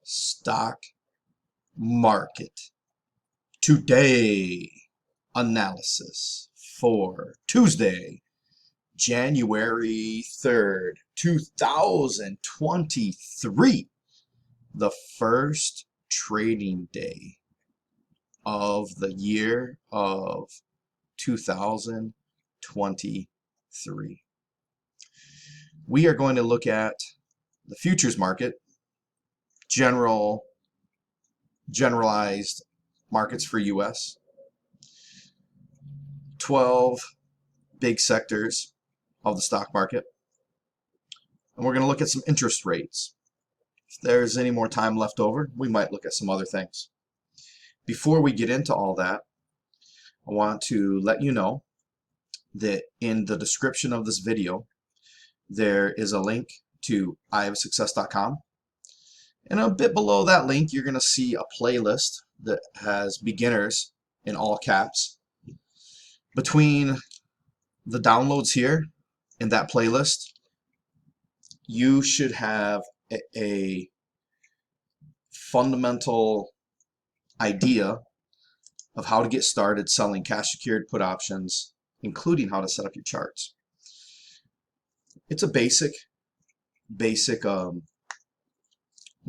stock market today analysis for Tuesday, January 3rd, 2023, the first trading day of the year of 2023. We are going to look at the futures market, generalized markets for US, 12 big sectors of the stock market, and we're going to look at some interest rates. If there's any more time left over, we might look at some other things. Before we get into all that, I want to let you know that in the description of this video there is a link to ihavesuccess.com, and a bit below that link you're going to see a playlist that has beginners in all caps. Between the downloads here in that playlist, you should have a fundamental idea of how to get started selling cash secured put options, including how to set up your charts. It's a basic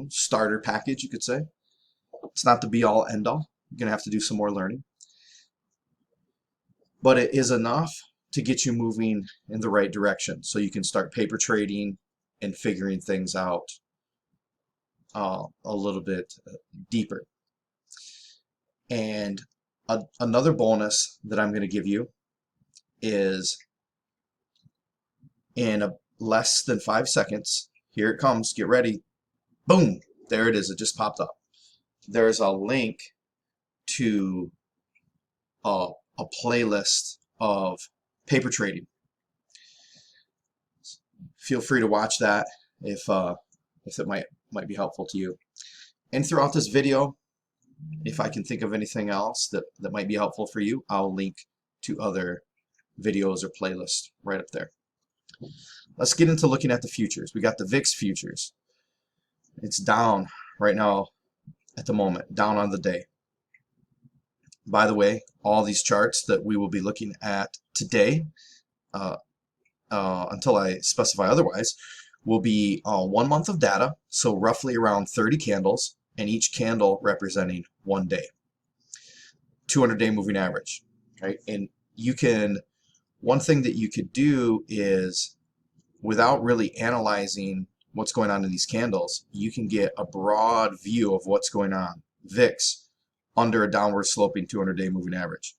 starter package, you could say. It's not the be all end all. You're gonna have to do some more learning, but it is enough to get you moving in the right direction so you can start paper trading and figuring things out a little bit deeper. And another bonus that I'm going to give you is in less than 5 seconds. Here it comes. Get ready. Boom. There it is. It just popped up. There's a link to a playlist of paper trading. Feel free to watch that if it might be helpful to you. And throughout this video, if I can think of anything else that might be helpful for you, I'll link to other videos or playlists right up there. Let's get into looking at the futures. We got the VIX futures. It's down right now at the moment, down on the day. By the way, all these charts that we will be looking at today, until I specify otherwise, will be 1 month of data, so roughly around 30 candles, and each candle representing 1 day. 200-day moving average, right? And one thing that you could do is, without really analyzing what's going on in these candles, you can get a broad view of what's going on. VIX under a downward sloping 200-day moving average.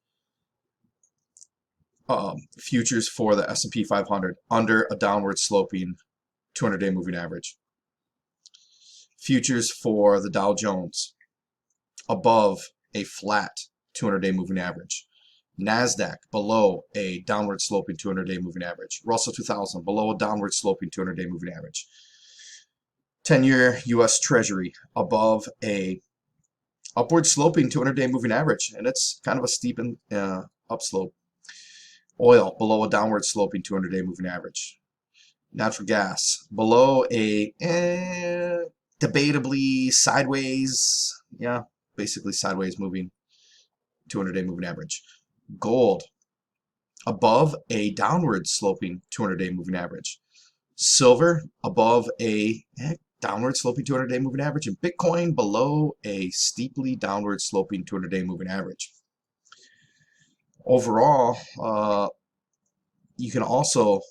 Futures for the S&P 500 under a downward sloping 200-day moving average. Futures for the Dow Jones above a flat 200-day moving average. NASDAQ below a downward sloping 200-day moving average. Russell 2000 below a downward sloping 200-day moving average. 10-year US Treasury above a upward sloping 200-day moving average, and it's kind of a steep upslope. Oil below a downward sloping 200-day moving average. Natural gas below a debatably sideways, basically sideways moving 200-day moving average. Gold above a downward sloping 200-day moving average. Silver above a downward sloping 200-day moving average, and Bitcoin below a steeply downward sloping 200-day moving average. Overall, you can also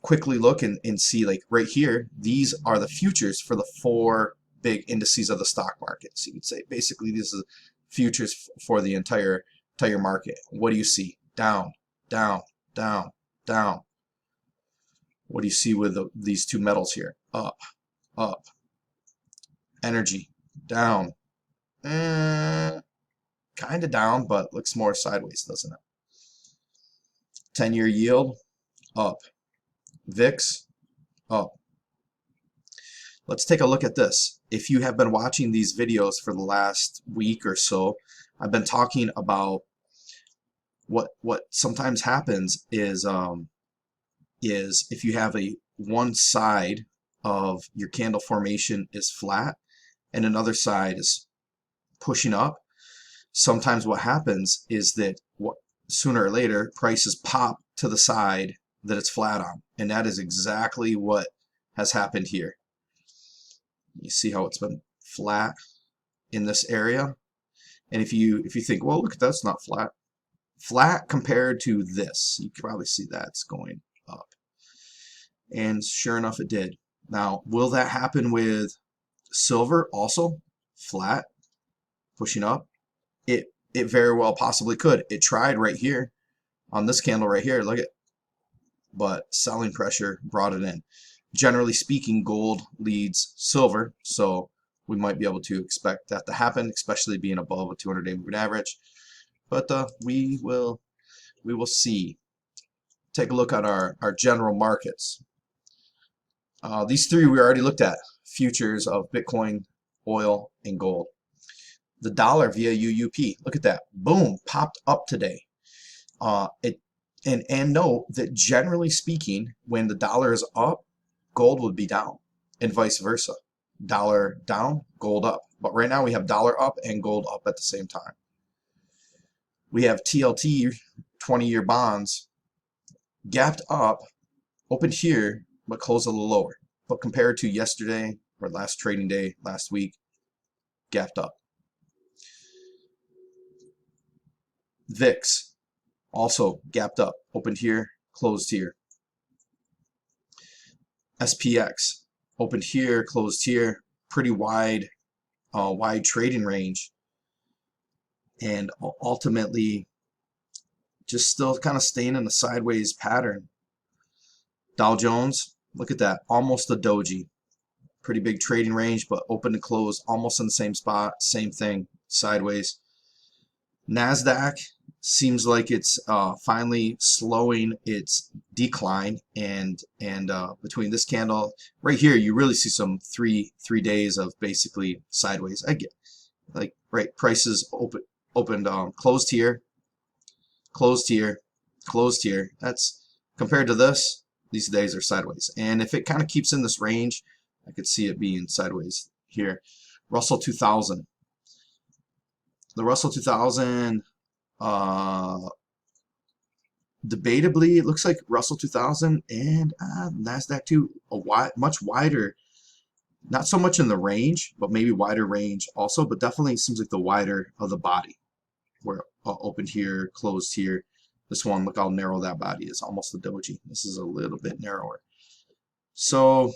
quickly look and see, like right here, these are the futures for the 4 big indices of the stock market. So you could say basically this is futures for the entire market. What do you see? Down, down, down, down. What do you see with these two metals here? Up, up. Energy, down. Kind of down, but looks more sideways, doesn't it? 10-year yield, up. VIX, up. Let's take a look at this. If you have been watching these videos for the last week or so, I've been talking about what sometimes happens is if you have one side of your candle formation is flat and another side is pushing up, sometimes what happens is that sooner or later prices pop to the side that it's flat on, and that is exactly what has happened here. You see how it's been flat in this area, and if you think, well, look, that's not flat compared to this, you can probably see that's going up, and sure enough it did. Now, will that happen with silver also? Flat, pushing up? It very well possibly could. It tried right here on this candle right here, look at, but selling pressure brought it in. Generally speaking, gold leads silver, so we might be able to expect that to happen, especially being above a 200-day moving average. But we will see. Take a look at our general markets. These three we already looked at: futures of Bitcoin, oil, and gold. The dollar via UUP, look at that, boom, popped up today. And note that generally speaking, when the dollar is up, gold would be down, and vice versa. Dollar down, gold up. But right now we have dollar up and gold up at the same time. We have TLT, 20-year bonds, gapped up, opened here, but closed a little lower. But compared to yesterday or last trading day, last week, gapped up. VIX also gapped up, opened here, closed here. SPX opened here, closed here, pretty wide trading range, and ultimately just still kind of staying in a sideways pattern. Dow Jones, look at that, almost a doji. Pretty big trading range, but open to close almost in the same spot, same thing, sideways. NASDAQ seems like it's finally slowing its decline, and between this candle right here, you really see some three days of basically sideways. I get, like, right, prices opened closed here, closed here, closed here. That's compared to this, these days are sideways, and if it kind of keeps in this range, I could see it being sideways here. Russell 2000. The Russell 2000, debatably, it looks like Russell 2000 and NASDAQ too, much wider, not so much in the range, but maybe wider range also, but definitely seems like the wider of the body, where opened here, closed here. This one, look how narrow that body is, almost a doji. This is a little bit narrower. So,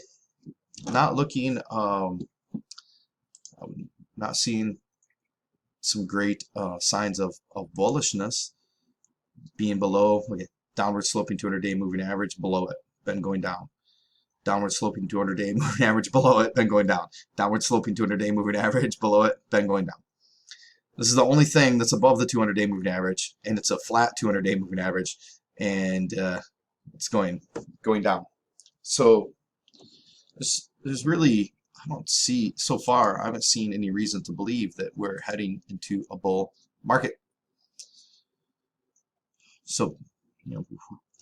not looking, not seeing some great signs of bullishness. Being below, downward sloping 200-day moving average, below it, then going down. Downward sloping 200-day moving average, below it, then going down. Downward sloping 200-day moving average, below it, then going down. This is the only thing that's above the 200-day moving average, and it's a flat 200-day moving average, and it's going down. So there's really, I don't see, so far, I haven't seen any reason to believe that we're heading into a bull market. So, you know,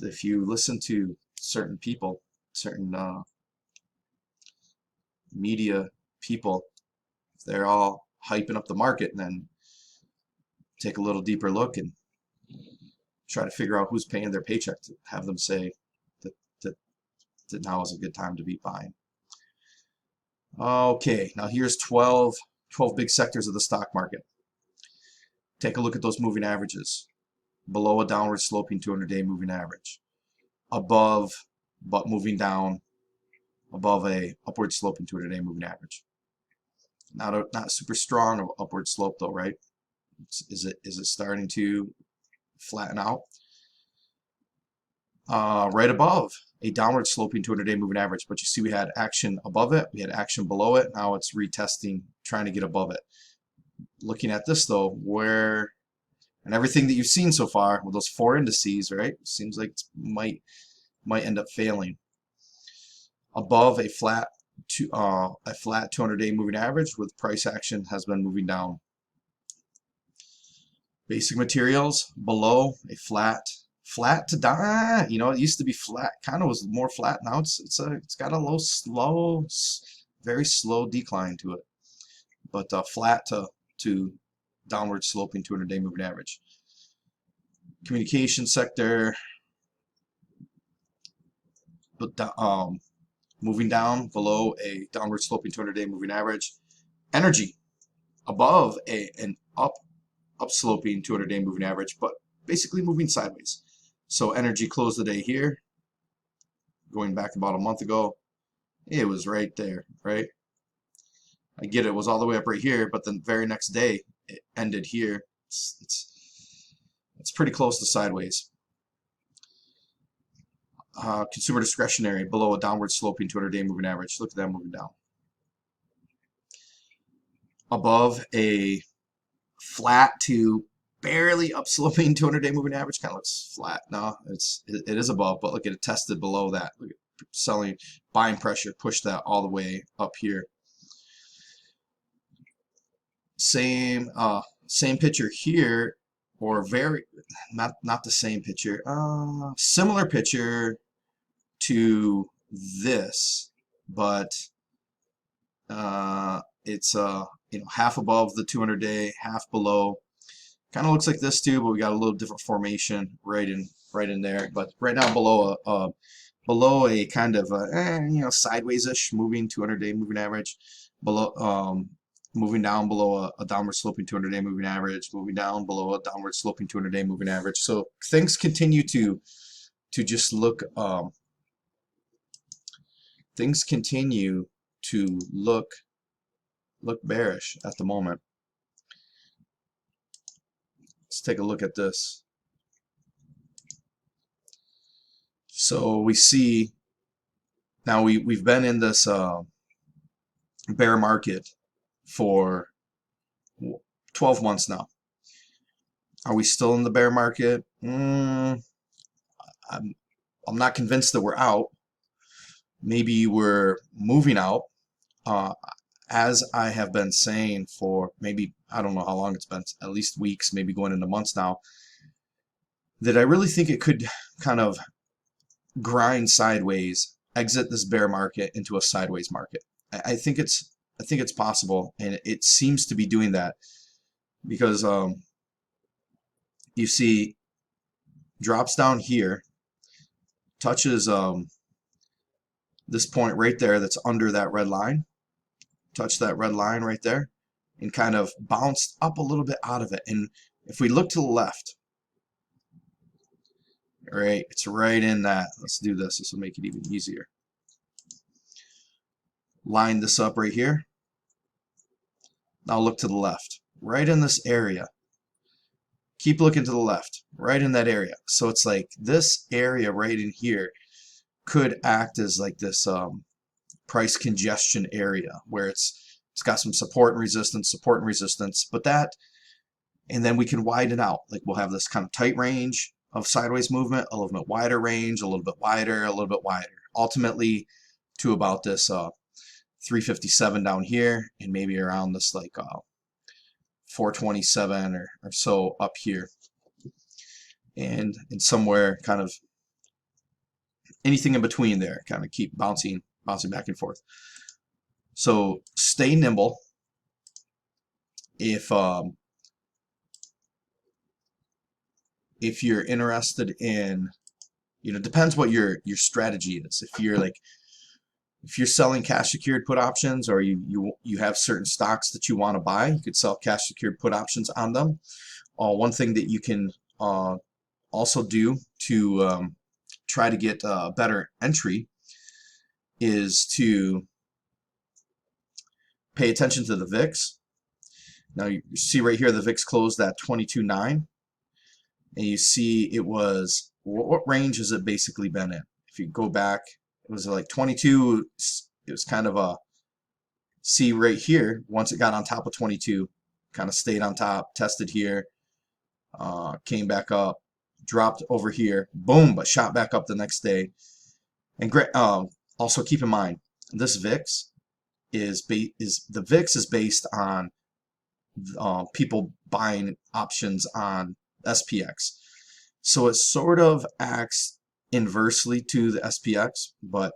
if you listen to certain people, certain media people, they're all hyping up the market, and then take a little deeper look and try to figure out who's paying their paycheck to have them say that now is a good time to be buying. Okay, now here's 12 big sectors of the stock market. Take a look at those moving averages. Below a downward sloping 200-day moving average. Above, but moving down, above a upward sloping 200-day moving average. Not super strong upward slope though, right? Is it starting to flatten out? Right above a downward sloping 200-day moving average, but you see we had action above it, we had action below it, now it's retesting, trying to get above it. Looking at this though, and everything that you've seen so far with those four indices, right, seems like it might end up failing. Above a flat 200-day moving average with price action has been moving down. Basic materials below a flat to down. You know, it used to be flat, kind of was more flat. Now it's got a very slow decline to it. but flat to downward sloping 200-day moving average. Communication sector, but moving down below a downward sloping 200-day moving average. Energy above an upsloping 200-day moving average, but basically moving sideways. So energy closed the day here, going back about a month ago. It was right there, right? I get it was all the way up right here, but the very next day it ended here. It's pretty close to sideways. Consumer discretionary below a downward sloping 200-day moving average. Look at that moving down. Above a flat to barely upsloping 200-day moving average. Kind of looks flat. No, it is above, but look at it tested below that. Look at selling, buying pressure pushed that all the way up here. Same picture here, or very not the same picture. Similar picture to this, but it's half above the 200-day, half below. Kind of looks like this too, but we got a little different formation right in there. But right now below a kind of sideways-ish moving 200-day moving average, below moving down below a downward sloping 200-day moving average, moving down below a downward sloping 200-day moving average. So things continue to just look bearish at the moment. Let's take a look at this. So we see now we've been in this bear market for 12 months now. Are we still in the bear market? I'm not convinced that we're out. Maybe we're moving out. As I have been saying for maybe, I don't know how long it's been, at least weeks, maybe going into months now, that I really think it could kind of grind sideways, exit this bear market into a sideways market. I think it's possible, and it seems to be doing that because you see drops down here, touches this point right there that's under that red line, touch that red line right there, and kind of bounced up a little bit out of it. And if we look to the left, right, it's right in that. Let's do this. This will make it even easier. Line this up right here. Now look to the left, right in this area. Keep looking to the left, right in that area. So it's like this area right in here could act as like this price congestion area where it's got some support and resistance, but that, and then we can widen out. Like we'll have this kind of tight range of sideways movement, a little bit wider range, a little bit wider, a little bit wider, ultimately to about this 357 down here, and maybe around this like 427 or so up here, and somewhere kind of anything in between there, kind of keep bouncing back and forth. So stay nimble. If you're interested in, depends what your strategy is. If you're selling cash secured put options, or you have certain stocks that you want to buy, you could sell cash secured put options on them. One thing that you can also do to try to get a better entry is to pay attention to the VIX. Now you see right here the VIX closed at 22.9, and you see it was, what range has it basically been in? If you go back, it was like 22. It was kind of a, see right here, once it got on top of 22, kind of stayed on top, tested here, came back up, dropped over here, boom, but shot back up the next day. And also keep in mind, this VIX is based on people buying options on SPX, so it sort of acts inversely to the SPX, but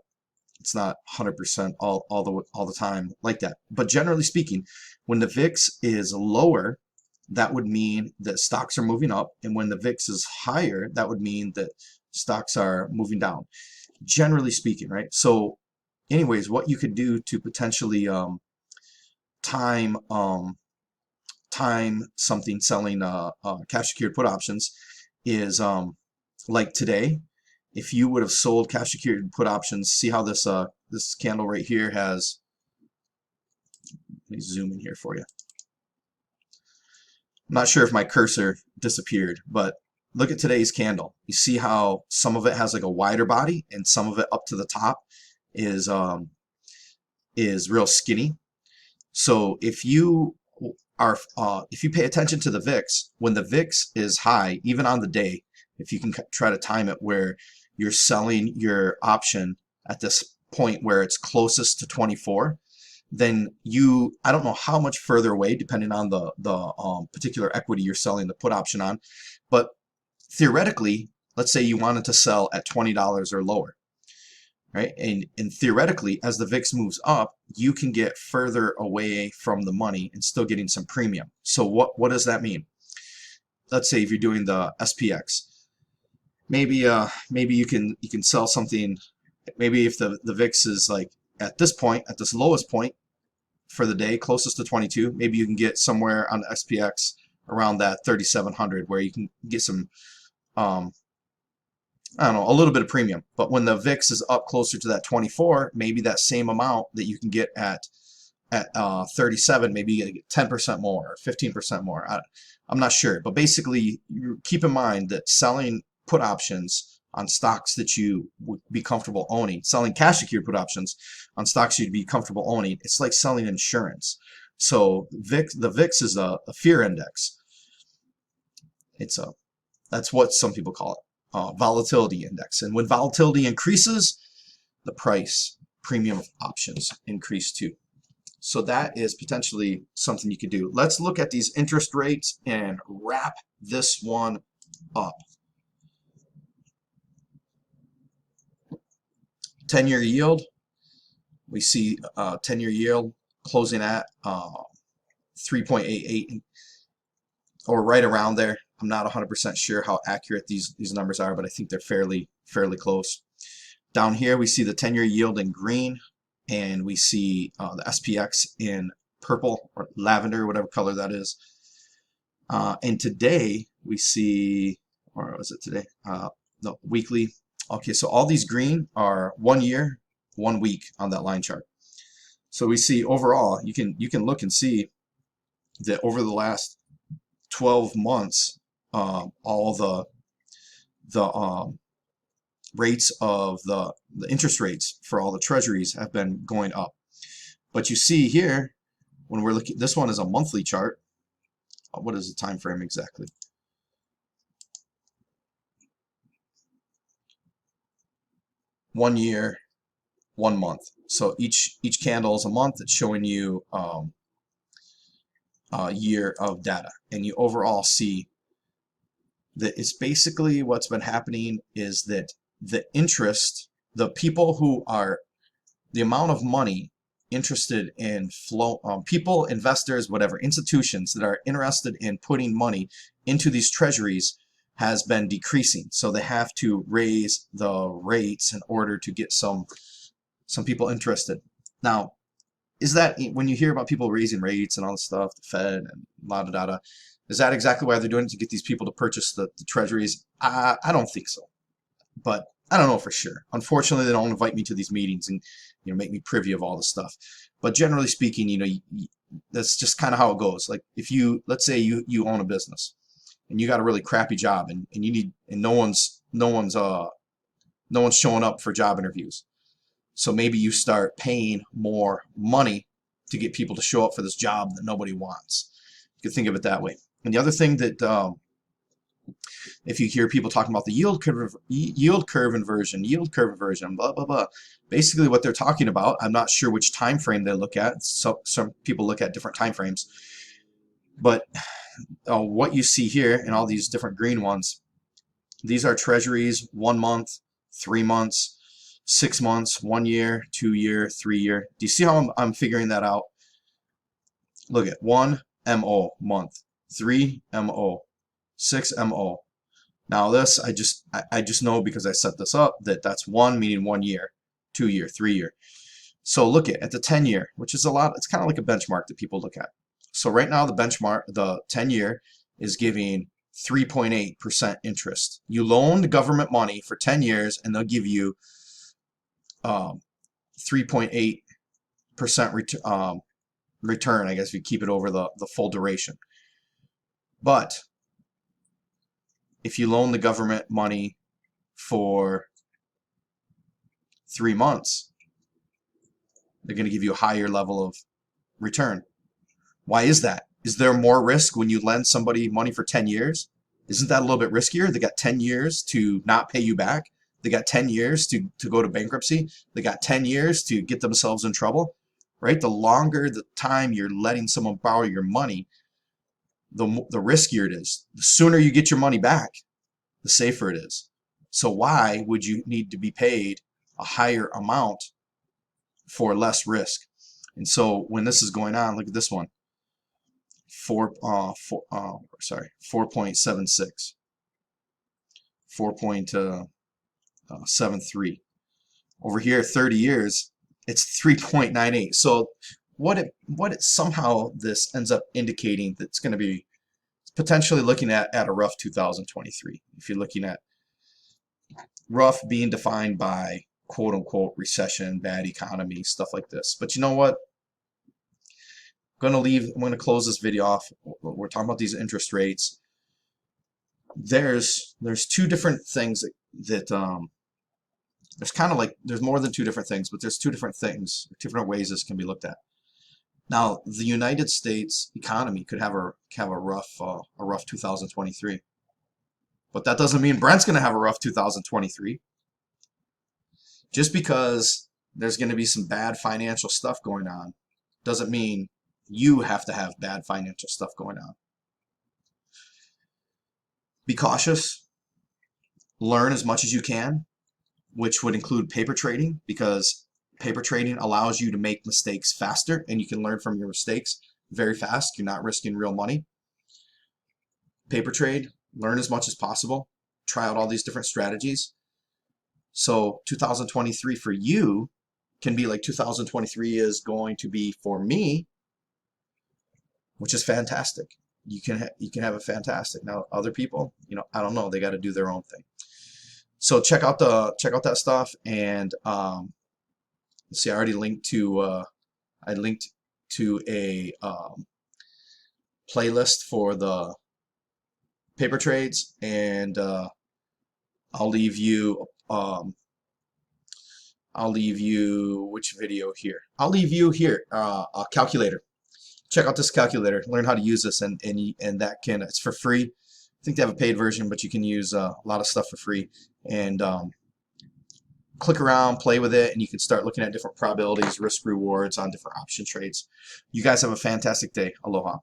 it's not 100% all the time like that. But generally speaking, When the VIX is lower, that would mean that stocks are moving up, and when the VIX is higher, that would mean that stocks are moving down, generally speaking, right? So anyways, what you could do to potentially time something selling cash secured put options is like today, if you would have sold cash secured put options, see how this this candle right here has, let me zoom in here for you. I'm not sure if my cursor disappeared, but look at today's candle. You see how some of it has like a wider body and some of it up to the top is real skinny. So if you pay attention to the VIX, when the VIX is high, even on the day, if you can try to time it where you're selling your option at this point where it's closest to 24, then I don't know how much further away, depending on the particular equity you're selling the put option on, but theoretically, let's say you wanted to sell at $20 or lower, right? And theoretically, as the VIX moves up, you can get further away from the money and still getting some premium. So what does that mean? Let's say if you're doing the SPX, maybe you can sell something. Maybe if the VIX is like at this point, at this lowest point for the day, closest to 22, maybe you can get somewhere on the SPX around that 3,700, where you can get some I don't know, a little bit of premium. But when the VIX is up closer to that 24, maybe that same amount that you can get at 37, maybe you get 10% more or 15% more. I'm not sure, but basically you keep in mind that selling put options on stocks that you would be comfortable owning, selling cash secured put options on stocks you'd be comfortable owning, it's like selling insurance. So the VIX is a fear index. That's what some people call it. Volatility index, and when volatility increases, the price premium of options increase too. So that is potentially something you could do. Let's look at these interest rates and wrap this one up. 10-year yield, we see 10-year yield closing at 3.88 or right around there. I'm not 100% sure how accurate these numbers are, but I think they're fairly close. Down here we see the 10-year yield in green, and we see the SPX in purple or lavender, whatever color that is. And today we see, or was it today? No, weekly. Okay, so all these green are 1 year, 1 week on that line chart. So we see overall, you can look and see that over the last 12 months, all the rates of the interest rates for all the treasuries have been going up. But you see here, when we're looking, this one is a monthly chart. What is the time frame exactly? One year, 1 month. So each candle is a month. It's showing you a year of data, and you overall see that it's basically what's been happening is that the interest, the people who are, the amount of money interested in flow, people, investors, whatever, institutions that are interested in putting money into these treasuries has been decreasing. So they have to raise the rates in order to get some people interested. Now, is that, when you hear about people raising rates and all this stuff, the Fed and la-da-da-da, is that exactly why they're doing it, to get these people to purchase the treasuries? I don't think so, but I don't know for sure. Unfortunately, they don't invite me to these meetings and make me privy of all this stuff. But generally speaking, that's just kind of how it goes. Like if let's say you own a business and you got a really crappy job, and you need, and no one's showing up for job interviews. So maybe you start paying more money to get people to show up for this job that nobody wants. You can think of it that way. And the other thing that, if you hear people talking about the yield curve inversion, blah, blah, blah. Basically what they're talking about, I'm not sure which time frame they look at. So some people look at different time frames. But what you see here in all these different green ones, these are treasuries, 1 month, 3 months, 6 months, 1 year, 2 year, 3 year. Do you see how I'm figuring that out? Look at 1 MO month, 3 MO, 6 MO. Now this, I just know because I set this up that that's 1 meaning 1 year, 2 year, 3 year. So look at the 10 year, which is a lot. It's kind of like a benchmark that people look at. So right now the benchmark, the 10 year is giving 3.8% interest. You loan the government money for 10 years and they'll give you 3.8% return, I guess, if you keep it over the full duration. But if you loan the government money for 3 months, they're going to give you a higher level of return. Why is that? Is there more risk when you lend somebody money for 10 years? Isn't that a little bit riskier? They got 10 years to not pay you back. They got 10 years to go to bankruptcy. They got 10 years to get themselves in trouble, right? The longer the time you're letting someone borrow your money, the riskier it is. The sooner you get your money back, the safer it is. So why would you need to be paid a higher amount for less risk? And so when this is going on, look at this one. 4.76, 4.73. Over here, 30 years, it's 3.98. So what it somehow this ends up indicating that it's going to be potentially looking at a rough 2023. If you're looking at rough being defined by quote unquote recession, bad economy, stuff like this. But you know what? I'm going to close this video off. We're talking about these interest rates. There's two different things that there's kind of like, there's more than two different things, but there's two different things, different ways this can be looked at. Now, the United States economy could have a rough 2023, but that doesn't mean Brent's going to have a rough 2023. Just because there's going to be some bad financial stuff going on doesn't mean you have to have bad financial stuff going on. Be cautious. Learn as much as you can, which would include paper trading, because paper trading allows you to make mistakes faster and you can learn from your mistakes very fast. You're not risking real money. Paper trade, learn as much as possible. Try out all these different strategies. So 2023 for you can be like 2023 is going to be for me, which is fantastic. You can have a fantastic. Now other people, I don't know, they got to do their own thing. So check out that stuff, and see, I already linked to a playlist for the paper trades, and I'll leave you which video here? I'll leave you here a calculator. Check out this calculator, learn how to use this, and that it's for free. I think they have a paid version, but you can use a lot of stuff for free, and click around, play with it, and you can start looking at different probabilities, risk rewards on different option trades. You guys have a fantastic day. Aloha.